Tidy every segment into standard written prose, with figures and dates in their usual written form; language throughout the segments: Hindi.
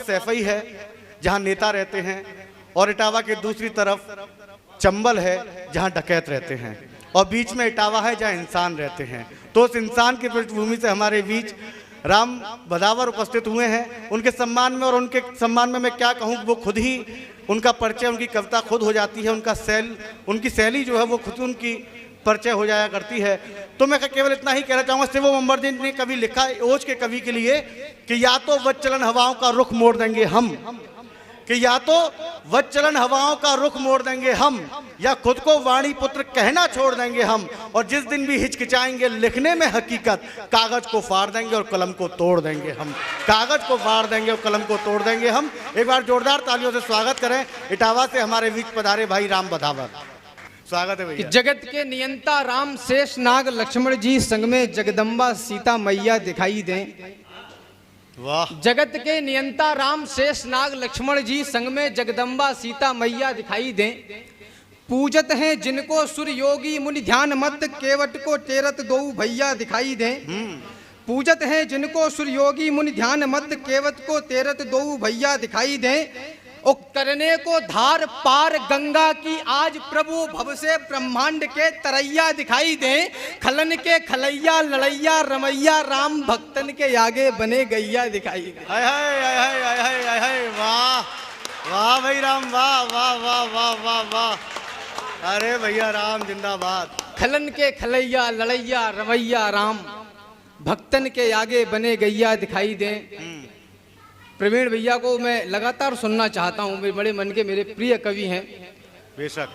तरफ सैफई है जहां नेता रहते हैं और इटावा के दूसरी तरफ चंबल है जहां डकैत रहते हैं और बीच में इटावा है जहां इंसान रहते हैं। तो उस इंसान की पृष्ठभूमि से हमारे बीच राम बदावर उपस्थित हुए हैं। उनके सम्मान में और उनके सम्मान में मैं क्या कहूँ, वो खुद ही उनका परिचय, उनकी कविता खुद हो जाती है, उनकी शैली जो है वो खुद उनकी परिचय हो जाया करती है। तो मैं केवल इतना ही कहना चाहूँगा, शिवम अंबरजी ने कवि लिखा ओज के कवि के लिए कि या तो वज्रचलन हवाओं का रुख मोड़ देंगे हम, कि या तो वज्रचलन हवाओं का रुख मोड़ देंगे हम, या खुद को वाणी पुत्र कहना छोड़ देंगे हम, और जिस दिन भी हिचकिचाएंगे लिखने में हकीकत, कागज को फाड़ देंगे और कलम को तोड़ देंगे हम, कागज को फाड़ देंगे और कलम को तोड़ देंगे हम। एक बार जोरदार तालियों से स्वागत करें इटावा से हमारे बीच पधारे भाई राम बदावर। स्वागत है भैया। जगत के नियंता राम शेष नाग लक्ष्मण जी संग में जगदम्बा सीता मैया दिखाई दें। वाह। जगत के नियंता राम शेष नाग लक्ष्मण जी संग में जगदम्बा सीता मैया दिखाई दें। पूजत हैं जिनको सूर्य योगी मुनि ध्यान मत, केवट को टेरत दो भैया दिखाई दें। पूजत हैं जिनको सूर्य योगी मुनि ध्यान मत, केवट को टेरत दो भैया दिखाई दें। ओ करने को धार पार गंगा की आज प्रभु भव से ब्रह्मांड के तरैया दिखाई दें। खलन के खलैया लड़ैया रमैया राम भक्तन के आगे बने गैया दिखाई दें। हाय हाय हाय हाय हाय हाय हाय, वाह वाह भाई राम, वाह वाह वाह वाह वाह वाह। अरे भैया राम जिंदाबाद। खलन के खलैया लड़ैया रमैया राम भक्तन के आगे बने गैया दिखाई दें। प्रवीण भैया को मैं लगातार सुनना चाहता हूँ, मेरे बड़े मन के मेरे प्रिय कवि हैं बेशक,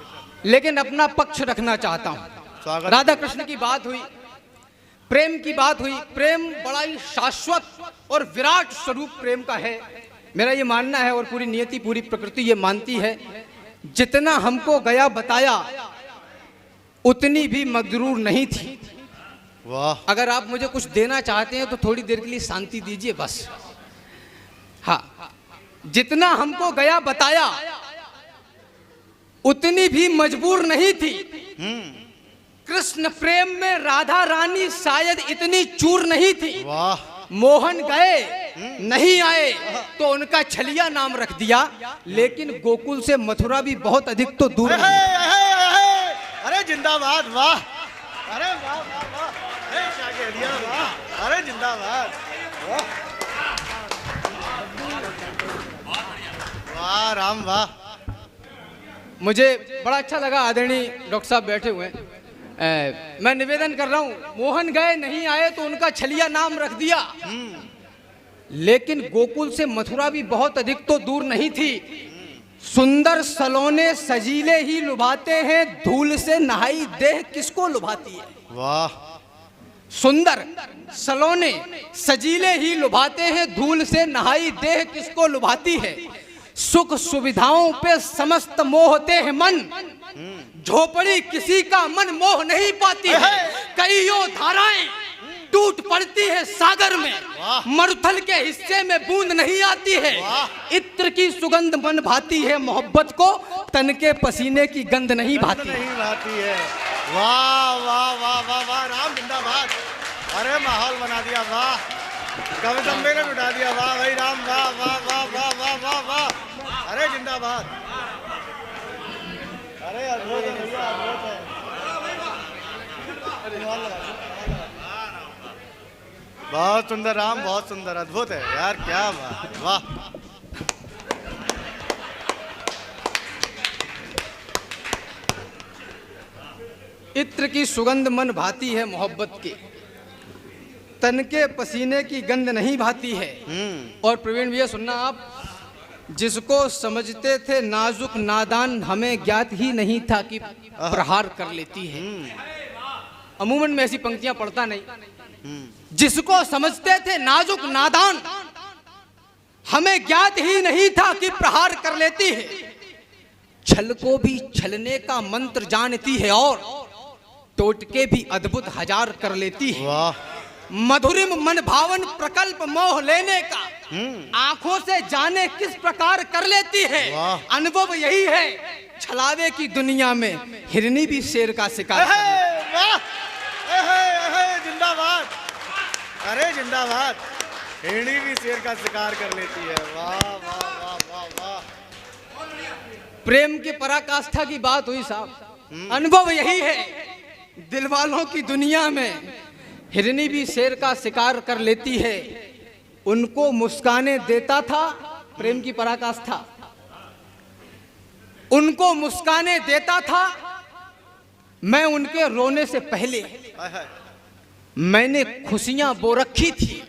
लेकिन अपना पक्ष रखना चाहता हूँ। राधा कृष्ण की बात हुई, प्रेम की बात हुई, प्रेम बड़ा ही शाश्वत और विराट स्वरूप प्रेम का है। मेरा ये मानना है और पूरी नियति पूरी प्रकृति ये मानती है, जितना हमको गया बताया उतनी भी मगरूर नहीं थी। वाह। अगर आप मुझे कुछ देना चाहते हैं तो थोड़ी देर के लिए शांति दीजिए बस। हाँ, जितना हमको गया बताया उतनी भी मजबूर नहीं थी। कृष्ण प्रेम में राधा रानी शायद इतनी चूर नहीं थी। वाह। मोहन गए नहीं आए तो उनका छलिया नाम रख दिया, लेकिन गोकुल से मथुरा भी बहुत अधिक तो दूर नहीं। अरे जिंदाबाद, वाह। अरे वाह वाह वाह, वाह। अरे जिंदाबाद, वाह राम वाह। मुझे बड़ा अच्छा लगा, आदरणीय डॉक्टर साहब बैठे हुए हैं। मैं निवेदन कर रहा हूँ, मोहन गए नहीं आए तो उनका छलिया नाम रख दिया, लेकिन गोकुल से मथुरा भी बहुत अधिक तो दूर नहीं थी। सुंदर सलोने सजीले ही लुभाते हैं, धूल से नहाई देह किसको लुभाती है। वाह। सुंदर सलोने सजीले ही लुभाते हैं, धूल से नहाई देह किसको लुभाती है। सुख सुविधाओं पे समस्त मोहते हैं मन, झोपड़ी किसी का मन मोह नहीं पाती है। कईयों धाराएं टूट पड़ती है सागर में, मरुथल के हिस्से में बूंद नहीं आती है। इत्र की सुगंध मन भाती है, मोहब्बत को तन के पसीने की गंध नहीं भाती है। वाह वाह वाह वाह वाह राम जिंदाबाद। अरे माहौल बना दिया, वाह। कवि सम्मेलन उठा दिया, वाह भाई राम, वाह वाह वाह वाह वाह वाह वाह। अरे जिंदाबाद। अरे अद्भुत है भैया, अद्भुत है। बहुत सुंदर राम, बहुत सुंदर, अद्भुत है यार, क्या बात, वाह। इत्र की सुगंध मन भाती है मोहब्बत की, तन के पसीने की गंध नहीं भाती है। और प्रवीण भैया सुनना आप, जिसको समझते थे नाजुक नादान, हमें ज्ञात ही नहीं था कि प्रहार कर लेती है। अमूमन में ऐसी पंक्तियां पढ़ता नहीं। जिसको समझते थे नाजुक नादान, हमें ज्ञात ही नहीं था कि प्रहार कर लेती है। छल को भी छलने का मंत्र जानती है और टोटके भी अद्भुत हजार कर लेती है। मधुरिम मन भावन प्रकल्प मोह लेने का आंखों से जाने किस प्रकार कर लेती है। अनुभव यही है, छलावे की दुनिया में हिरनी भी शेर का शिकार। जिंदाबाद। अरे जिंदाबाद, हिरनी भी शेर का शिकार कर लेती है। वाह। प्रेम की पराकाष्ठा की बात हुई साहब। अनुभव यही है, दिल वालों की दुनिया में हिरनी भी शेर का शिकार कर लेती है। उनको मुस्काने देता था, प्रेम की पराकाष्ठा, उनको मुस्काने देता था मैं उनके रोने से पहले। मैंने खुशियां बो रखी थी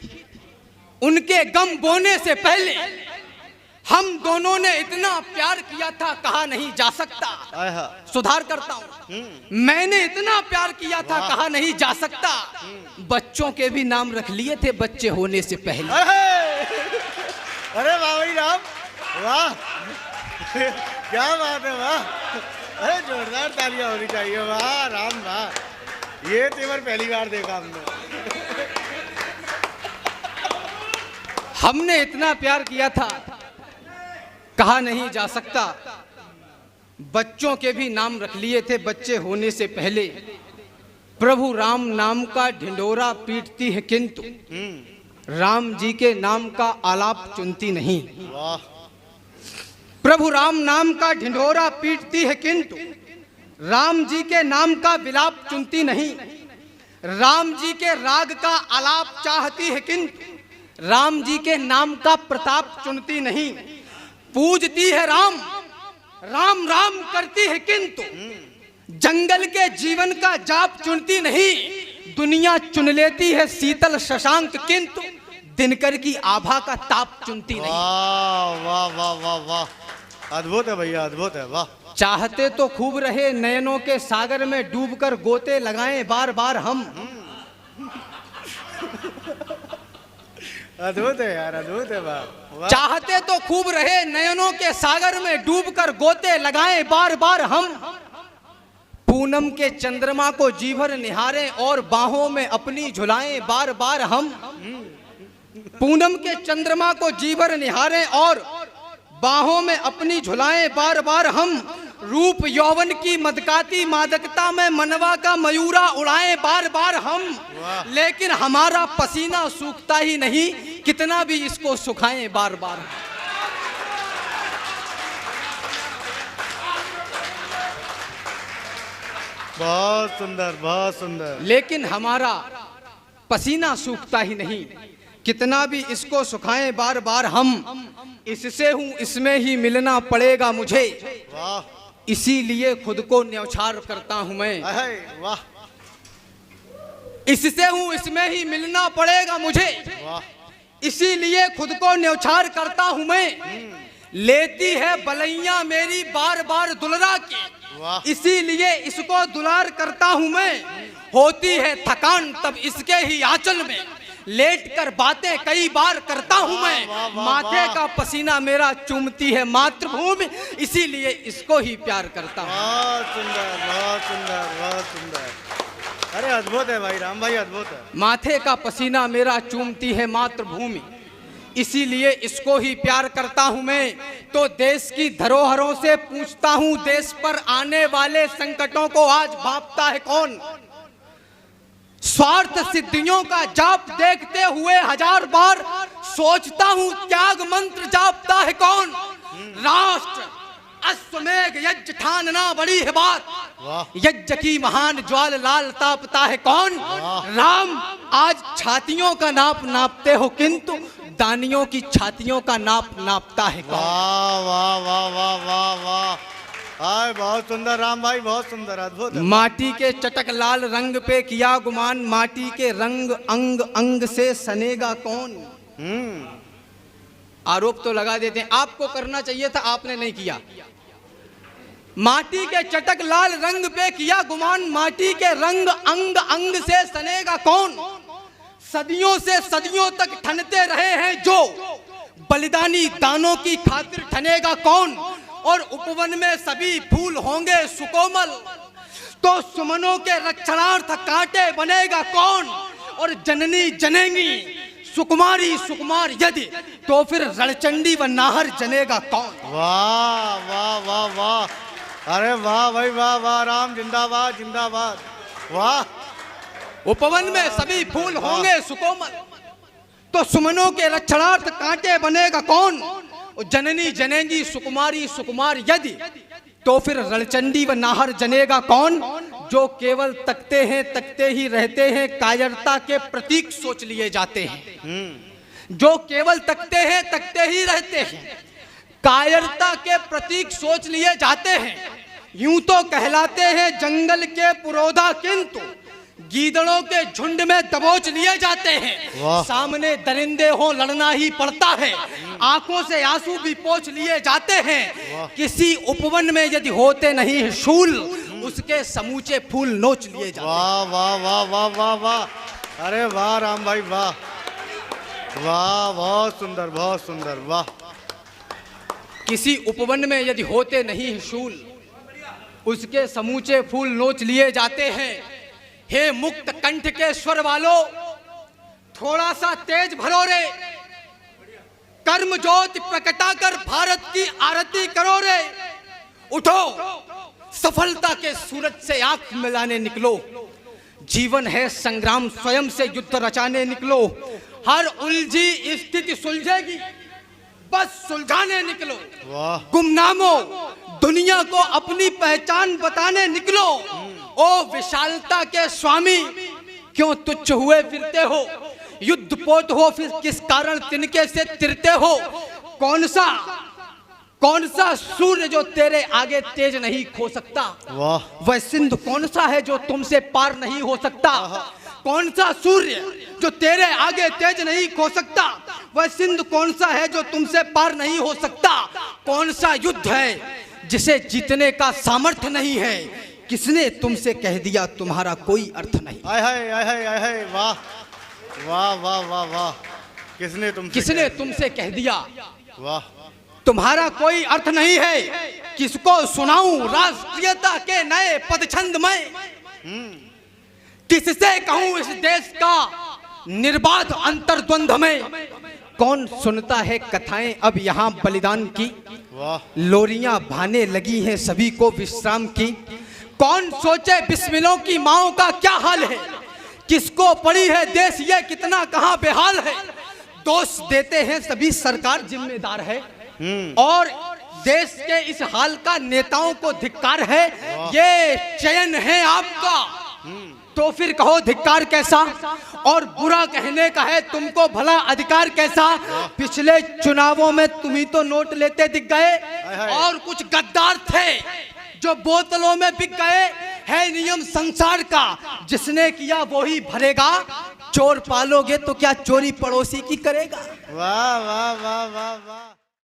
उनके गम बोने से पहले। हम दोनों ने इतना प्यार किया था कहा नहीं जा सकता। सुधार करता हूं, मैंने इतना प्यार किया था कहा नहीं जा सकता। बच्चों के भी नाम रख लिए थे बच्चे होने से पहले। अरे वाह भाई राम, वाह क्या बात है, वाह। अरे जोरदार तालियां होनी चाहिए, वाह राम वाह। ये तेवर पहली बार देखा हमने इतना प्यार किया था कहा नहीं जा सकता। बच्चों के भी नाम रख लिए थे बच्चे होने से पहले। प्रभु राम नाम का ढिंढोरा पीटती है किंतु राम जी के नाम का आलाप चुनती नहीं। वाह। प्रभु राम नाम का ढिंढोरा पीटती है किंतु राम जी के नाम का विलाप चुनती नहीं। राम जी के राग का आलाप चाहती है किंतु राम जी के नाम का प्रताप चुनती नहीं। पूजती है राम, राम राम करती है किंतु जंगल के जीवन का जाप चुनती नहीं। दुनिया चुन लेती है शीतल शशांक किंतु दिनकर की आभा का ताप चुनती नहीं। वाह वाह वाह वाह वाह, अद्भुत है भैया, अद्भुत है, वाह। चाहते तो खूब रहे नयनों के सागर में डूबकर गोते लगाएं बार बार हम। अद्भुत है यार, अद्भुत है, वाह। चाहते तो खूब रहे नयनों के सागर में डूबकर गोते लगाएं बार बार हम। पूनम के चंद्रमा को जी भर निहारें और बाहों में अपनी झुलाएं बार बार हम। पूनम के चंद्रमा को जी भर निहारें और बाहों में अपनी झुलाएं बार बार हम। रूप यौवन की मदकाती मादकता में मनवा का मयूरा उड़ाएं बार बार हम। लेकिन हमारा पसीना सूखता ही नहीं कितना भी इसको सुखाएं बार बार। बहुत सुंदर, बहुत सुंदर। लेकिन हमारा पसीना सूखता ही नहीं कितना भी इसको सुखाएं बार बार हम। इससे हूं इसमें ही मिलना पड़ेगा मुझे, वाह। इसीलिए खुद को न्यौछार करता हूं मैं। वाह। इससे हूं इसमें ही मिलना पड़ेगा मुझे, वाह। इसीलिए खुद को न्यौछार करता हूं मैं। लेती है बलैया मेरी बार बार दुलरा की, इसीलिए इसको दुलार करता हूं मैं। होती है थकान तब इसके ही आंचल में लेट कर बातें कई बार करता हूं मैं। माथे का पसीना मेरा चूमती है मातृभूमि, इसीलिए इसको ही प्यार करता हूं। बहुत सुंदर, बहुत सुंदर, बहुत सुंदर। अरे अद्भुत है भाई राम भाई, अद्भुत है। माथे का पसीना मेरा चूमती है मातृभूमि, इसीलिए इसको ही प्यार करता हूं मैं। तो देश की धरोहरों से पूछता हूं देश पर आने वाले संकटों को आज भांपता है कौन। स्वार्थ सिद्धियों का जाप देखते हुए हजार बार सोचता हूं त्याग मंत्र जापता है कौन। राष्ट्र अश्वमेघ यज्ञ ठानना बड़ी है बात, यज्ञ की महान ज्वाल लाल तापता है कौन। राम आज छातियों का नाप नापते हो किंतु दानियों की छातियों का नाप नापता है कौन। वाह वाह वाह वाह वाह वाह, आए बहुत सुंदर राम भाई, बहुत सुंदर, अद्भुत। माटी के चटक लाल रंग पे किया गुमान, माटी के रंग अंग अंग से सनेगा कौन। आरोप तो लगा देते हैं, आपको करना चाहिए था आपने नहीं किया। माटी के चटक लाल रंग पे किया गुमान, माटी के रंग अंग अंग से सनेगा कौन। सदियों से सदियों तक ठनते रहे हैं जो बलिदानी दानों की खातिर ठनेगा कौन। और उपवन में सभी फूल होंगे सुकोमल, तो सुमनों के रक्षणार्थ कांटे बनेगा कौन। और जननी जनेंगी सुकुमारी सुकुमार यदि, तो फिर रणचंडी व नाहर जनेगा कौन। वाह वाह वाह वाह, अरे वाह भाई वाह वाह, राम जिंदाबाद जिंदाबाद, वाह। उपवन में सभी फूल होंगे सुकोमल, तो सुमनों के रक्षणार्थ कांटे बनेगा कौन। जननी जनेंगी सुकुमारी सुकुमार यदि, तो फिर रणचंडी व नाहर जनेगा कौन? जो केवल तकते हैं, तकते ही रहते हैं, कायरता के प्रतीक सोच लिए जाते हैं। जो केवल तकते हैं, तकते ही रहते हैं, कायरता के प्रतीक सोच लिए जाते हैं। यूं तो कहलाते हैं जंगल के पुरोधा, किंतु गीदड़ों के झुंड में दबोच लिए जाते हैं। सामने दरिंदे हो लड़ना ही पड़ता है, आंखों से आंसू भी पोंछ लिए जाते हैं। किसी उपवन में यदि होते नहीं शूल, उसके समूचे फूल नोच लिए जाते हैं। वाह वाह वाह वाह वाह वाह, अरे वाह राम भाई वाह वाह, बहुत सुंदर बहुत सुंदर, वाह। किसी उपवन में यदि होते नहीं शूल, उसके समूचे फूल नोच लिए जाते हैं। हे मुक्त कंठ के स्वर वालों, थोड़ा सा तेज भरो रे, कर्म ज्योति प्रकटाकर भारत की आरती करो रे। उठो, सफलता के सूरज से आंख मिलाने निकलो। जीवन है संग्राम, स्वयं से युद्ध रचाने निकलो। हर उलझी स्थिति सुलझेगी, बस सुलझाने निकलो। गुमनामो, दुनिया को अपनी पहचान बताने निकलो। ओ विशालता के स्वामी, क्यों तुच्छ हुए फिरते हो? युद्ध पोत हो फिर किस कारण तिनके से तिरते हो? कौन सा सूर्य जो तेरे आगे तेज नहीं खो सकता? वह सिंधु कौन सा है जो तुमसे पार नहीं हो सकता? कौन सा सूर्य जो तेरे आगे तेज नहीं खो सकता? वह सिंधु कौन सा है जो तुमसे पार नहीं हो सकता? कौन सा युद्ध है जिसे जीतने का सामर्थ्य नहीं है? किसने तुमसे कह दिया तुम्हारा कोई अर्थ नहीं? आय हाय आय हाय आय हाय, वाह वाह वाह वाह वाह, किसने तुमसे कह दिया वाह तुम्हारा कोई अर्थ नहीं है? किसको सुनाऊं राष्ट्रीयता के नए पदछंद में? किससे कहूं इस देश का निर्बाध अंतर्द्वंद में? कौन सुनता है कथाएं अब यहाँ बलिदान की? लोरियां भाने लगी हैं सभी को विश्राम की। कौन सोचे बिस्मिलों की माओं का क्या हाल है? किसको पड़ी है देश ये कितना कहां बेहाल है? दोष देते हैं सभी सरकार जिम्मेदार है, और देश के इस हाल का नेताओं को धिक्कार है। ये चयन है आपका, तो फिर कहो धिक्कार कैसा? और बुरा कहने का है तुमको भला अधिकार कैसा? पिछले चुनावों में तुम ही तो नोट लेते दिख गए, और कुछ गद्दार थे जो बोतलों में बिक गए। है नियम संसार का, जिसने किया वो ही भरेगा। चोर पालोगे तो क्या चोरी पड़ोसी की करेगा? वाह वाह वाह वाह वाह।